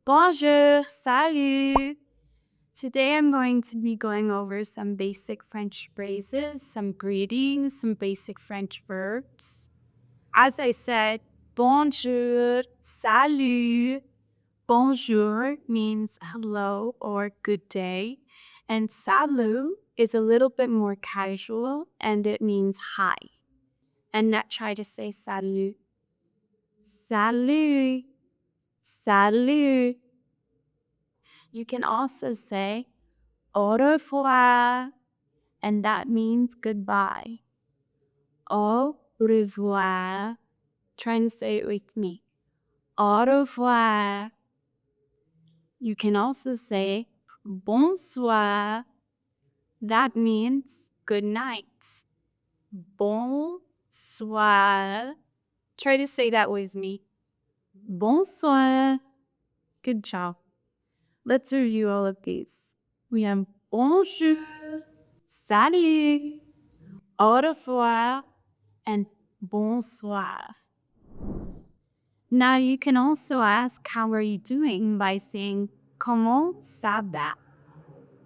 Bonjour, salut. Today I'm going to be going over some basic French phrases, some greetings, some basic French verbs. As I said, bonjour, salut. Bonjour means hello or good day, and salut is a little bit more casual and it means hi. And now try to say salut. Salut. Salut. You can also say au revoir, and that means goodbye. Au revoir. Try and say it with me. Au revoir. You can also say bonsoir. That means good night. Bonsoir. Try to say that with me. Bonsoir. Good job. Let's review all of these. We have bonjour, salut, au revoir, and bonsoir. Now you can also ask how are you doing by saying comment ça va.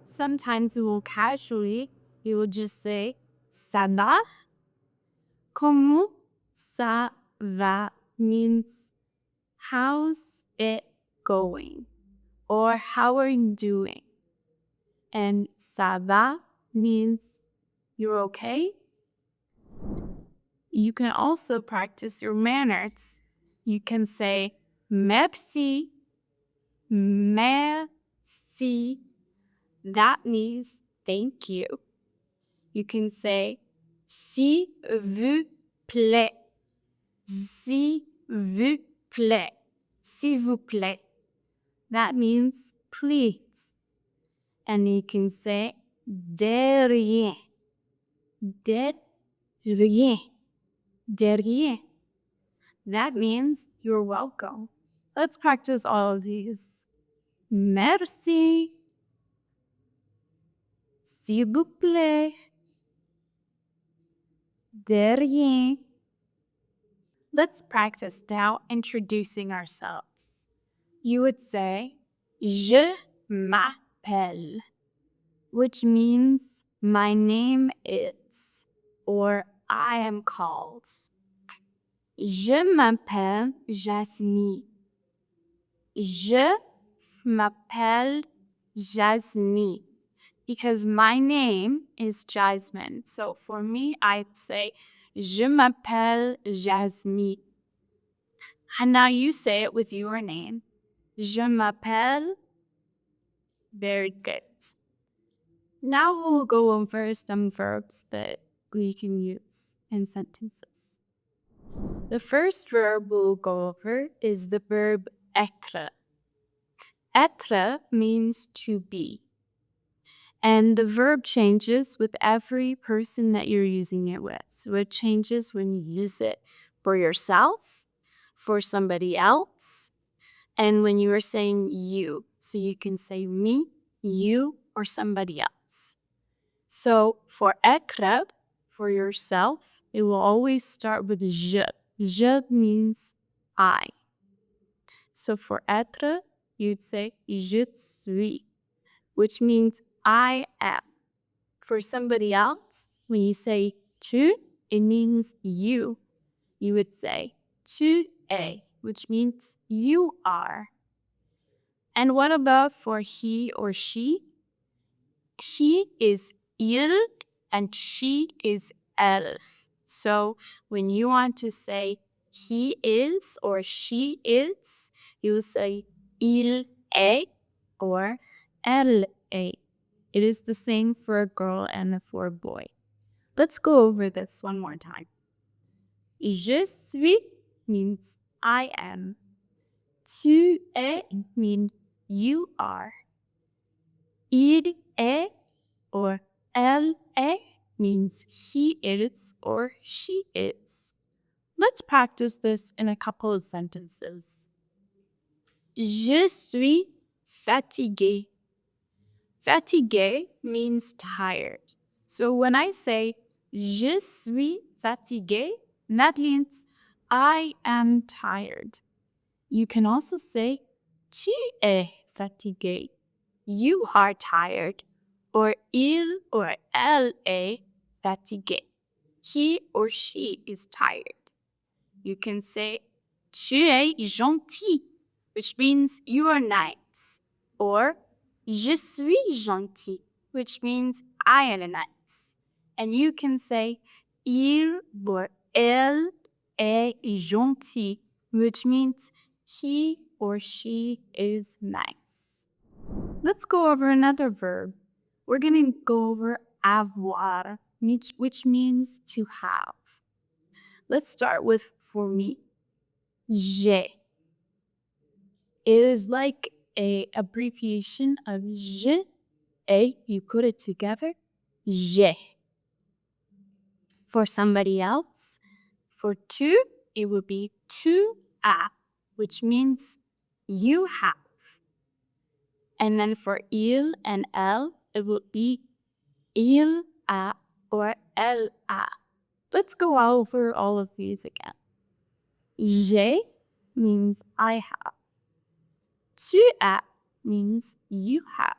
Sometimes you will casually, you will just say ça va. Comment ça va means how's it going or how are you doing. And ça va means you're okay. You can also practice your manners. You can say merci, merci. That means thank you. You can say s'il vous plaît, s'il vous plaît, s'il vous plaît. That means please. And you can say de rien, de rien, de rien. That means you're welcome. Let's practice all of these. Merci. S'il vous plaît. De rien. Let's practice now introducing ourselves. You would say, je m'appelle, which means my name is, or I am called. Je m'appelle Jasmine. Je m'appelle Jasmine. Because my name is Jasmine. So for me, I'd say, je m'appelle Jasmine. And now you say it with your name. Je m'appelle. Very good. Now we'll go over some verbs that we can use in sentences. The first verb we'll go over is the verb être. Être means to be. And the verb changes with every person that you're using it with. So it changes when you use it for yourself, for somebody else, and when you are saying you. So you can say me, you, or somebody else. So for être, for yourself, it will always start with je. Je means I. So for être, you'd say je suis, which means I am. For somebody else, when you say tu, it means you. You would say tu es, which means you are. And what about for he or she? He is il and she is elle. So when you want to say he is or she is, you say il est or elle est. It is the same for a girl and for a boy. Let's go over this one more time. Je suis means I am. Tu es means you are. Il est or elle est means he is or she is. Let's practice this in a couple of sentences. Je suis fatigué. Fatigué means tired. So when I say je suis fatigué, that means I am tired. You can also say Tu es fatigué. You are tired. Or il or elle est fatigué. He or she is tired. You can say tu es gentil, which means you are nice. Or je suis gentil, which means I am nice. And you can say il or elle est gentil, which means he or she is nice. Let's go over another verb. We're going to go over avoir, which means to have. Let's start with for me. J'ai. It is like a abbreviation of je, et, you put it together, j'ai. For somebody else, for tu, it would be tu as, which means you have. And then for il and elle, it would be il a or elle a. Let's go over all of these again. J'ai means I have. Tu as means you have.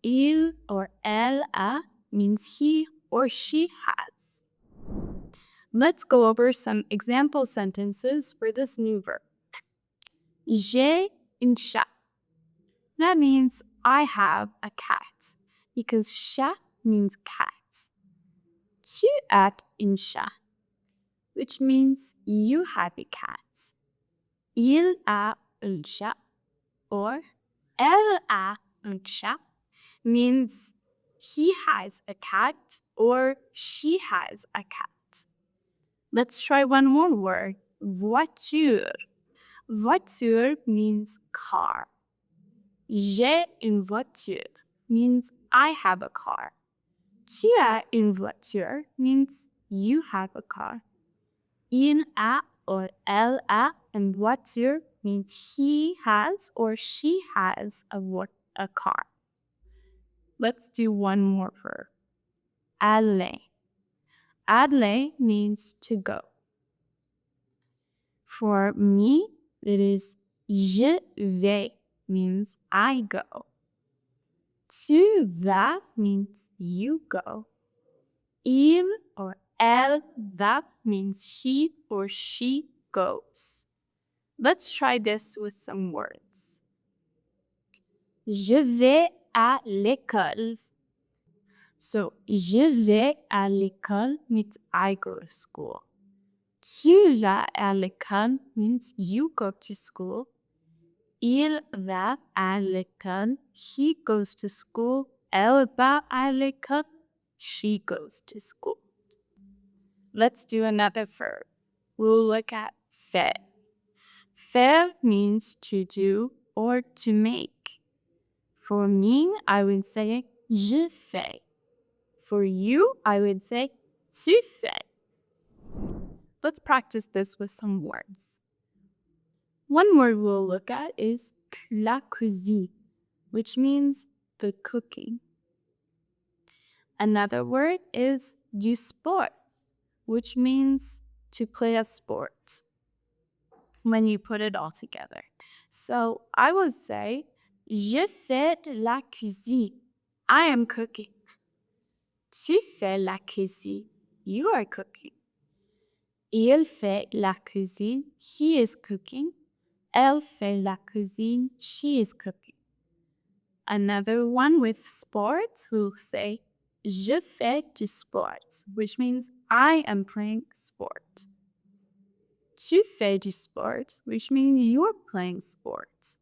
Il or elle a means he or she has. Let's go over some example sentences for this new verb. J'ai un chat. That means I have a cat because chat means cat. Tu as un chat, which means you have a cat. Il a un chat or elle a un chat means he has a cat or she has a cat. Let's try one more word, voiture. Voiture means car. J'ai une voiture means I have a car. Tu as une voiture means you have a car. Il a or elle a une voiture means he has or she has a car. Let's do one more verb. Aller. Aller means to go. For me, it is je vais means I go. Tu vas means you go. Il or elle va means he or she goes. Let's try this with some words. Je vais à l'école. So, je vais à l'école means I go to school. Tu vas à l'école means you go to school. Il va à l'école, he goes to school. Elle va à l'école, she goes to school. Let's do another verb. We'll look at faire. Faire means to do or to make. For me, I would say je fais. For you, I would say tu fais. Let's practice this with some words. One word we'll look at is la cuisine, which means the cooking. Another word is du sport, which means to play a sport when you put it all together. So I would say, je fais la cuisine. I am cooking. Tu fais la cuisine. You are cooking. Il fait la cuisine. He is cooking. Elle fait la cuisine. She is cooking. Another one with sports, we'll say, je fais du sport, which means I am playing sport. Tu fais du sport, which means you're playing sports.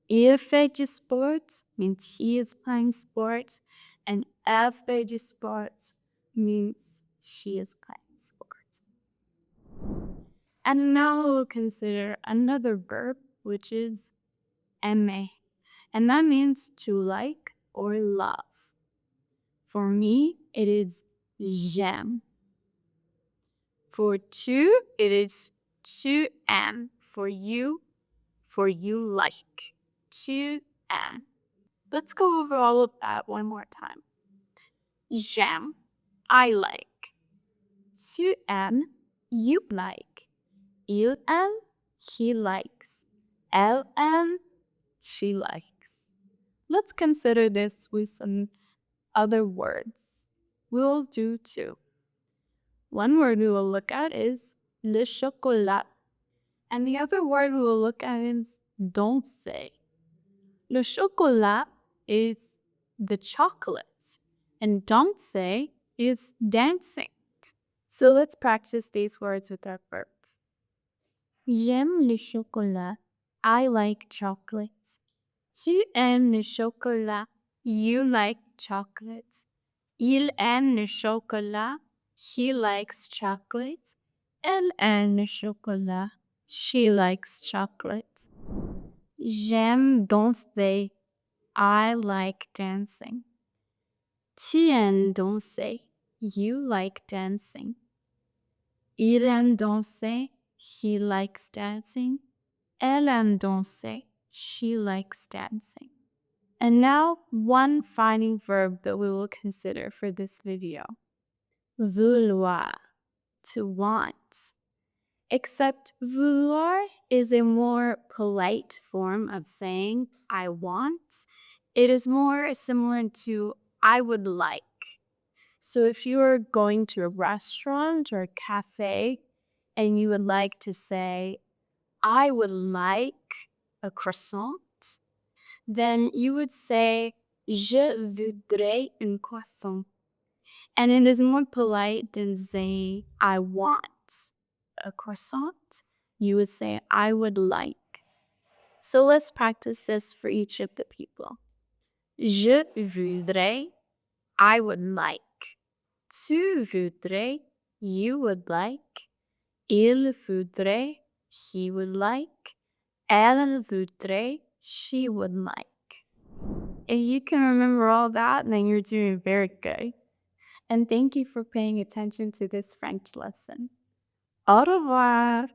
Il fait du sport means he is playing sports, and elle fait du sport means she is playing sports. And now we'll consider another verb, which is aimer, and that means to like or love. For me, it is j'aime. For tu, it is tu aimes. For you like. Tu aimes. Let's go over all of that one more time. J'aime, I like. Tu aimes, you like. Il aime, he likes. Elle aime, she likes. Let's consider this with some other words. We will do two. One word we will look at is le chocolat. And the other word we will look at is dulce. Le chocolat is the chocolate, and danser is dancing. So let's practice these words with our verb. J'aime le chocolat. I like chocolate. Tu aimes le chocolat. You like chocolate. Il aime le chocolat. He likes chocolate. Elle aime le chocolat. She likes chocolate. J'aime danser. I like dancing. Tu aimes danser. You like dancing. Il aime danser. He likes dancing. Elle aime danser. She likes dancing. And now, one final verb that we will consider for this video. Vouloir, to want. Except vouloir is a more polite form of saying I want. It is more similar to I would like. So if you are going to a restaurant or a cafe and you would like to say, I would like a croissant, then you would say, je voudrais un croissant. And it is more polite than saying, I want a croissant. You would say, I would like. So let's practice this for each of the people. Je voudrais, I would like. Tu voudrais, you would like. Il voudrait, he would like. Elle voudrait, she would like. If you can remember all that, then you're doing very good. And thank you for paying attention to this French lesson. Au revoir!